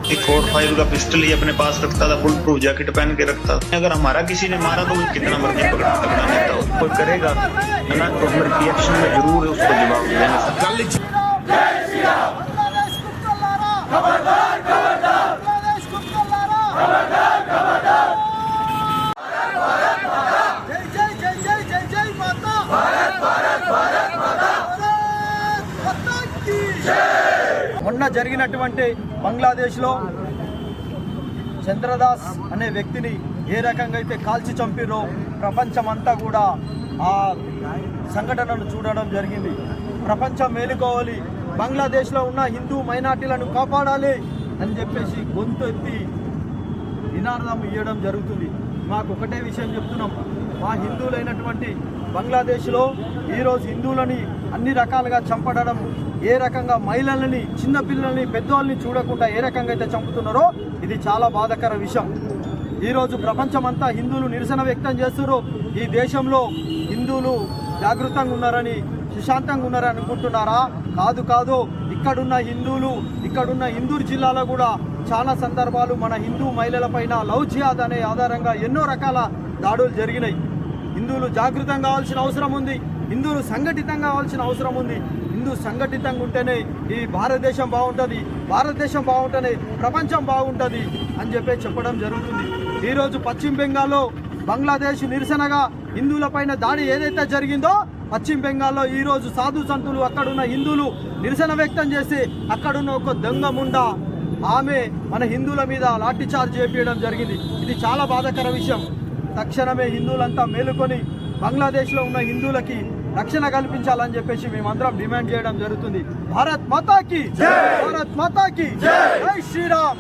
एक 4-5 का पिस्टल ही अपने पास रखता था, बुलेट प्रूफ जैकेट पहन के रखता था। अगर हमारा किसी ने मारा तो वो कितना मर्जी पकड़ा नेता हो, कोई करेगा ना तो फिर रिएक्शन में जरूर उसको जवाब देना। మొన్న జరిగినటువంటి బంగ్లాదేశ్లో చంద్రదాస్ అనే వ్యక్తిని ఏ రకంగా అయితే కాల్చి చంపిరో ప్రపంచమంతా కూడా ఆ సంఘటనను చూడడం జరిగింది. ప్రపంచం మేలుకోవాలి, బంగ్లాదేశ్లో ఉన్న హిందూ మైనార్టీలను కాపాడాలి అని చెప్పేసి గొంతు ఎత్తి నినాదం ఇవ్వడం జరుగుతుంది. మాకు ఒకటే విషయం చెప్తున్నాం, మా హిందువులైనటువంటి బంగ్లాదేశ్లో ఈరోజు హిందువులని అన్ని రకాలుగా చంపడం, ఏ రకంగా మహిళలని, చిన్నపిల్లల్ని, పెద్దవాళ్ళని చూడకుండా ఏ రకంగా అయితే చంపుతున్నారో ఇది చాలా బాధాకర విషయం. ఈరోజు ప్రపంచమంతా హిందువులు నిరసన వ్యక్తం చేస్తున్నారు. ఈ దేశంలో హిందువులు జాగృతంగా ఉన్నారని, సుశాంతంగా ఉన్నారని అనుకుంటున్నారా? కాదు. ఇక్కడున్న హిందువులు, ఇక్కడున్న ఇందూరు జిల్లాలో కూడా చాలా సందర్భాలు మన హిందూ మహిళలపైన లవ్ జిహాద్ అనే ఆధారంగా ఎన్నో రకాల దాడులు జరిగినాయి. హిందువులు జాగృతం కావాల్సిన అవసరం ఉంది, హిందువులు సంఘటితం కావాల్సిన అవసరం ఉంది. హిందూ సంఘటితంగా ఉంటేనే ఈ భారతదేశం బాగుంటుంది, భారతదేశం బాగుంటేనే ప్రపంచం బాగుంటుంది అని చెప్పడం జరుగుతుంది. ఈరోజు పశ్చిమ బెంగాల్లో బంగ్లాదేశ్ నిరసనగా హిందువులపైన దాడి ఏదైతే జరిగిందో, పశ్చిమ బెంగాల్లో ఈరోజు సాధు సంతులు, అక్కడున్న హిందువులు నిరసన వ్యక్తం చేసి అక్కడున్న ఒక దొంగ ముండా ఆమె మన హిందువుల మీద లాఠీ చార్జ్ చేపించడం జరిగింది. ఇది చాలా బాధాకర విషయం. తక్షణమే హిందువులంతా మేలుకొని బంగ్లాదేశ్లో ఉన్న హిందువులకి రక్షణ కల్పించాలని చెప్పేసి మేమందరం డిమాండ్ చేయడం జరుగుతుంది. భారత్ మాతాకి జై, భారత్ మాతాకి జై, జై శ్రీరామ్.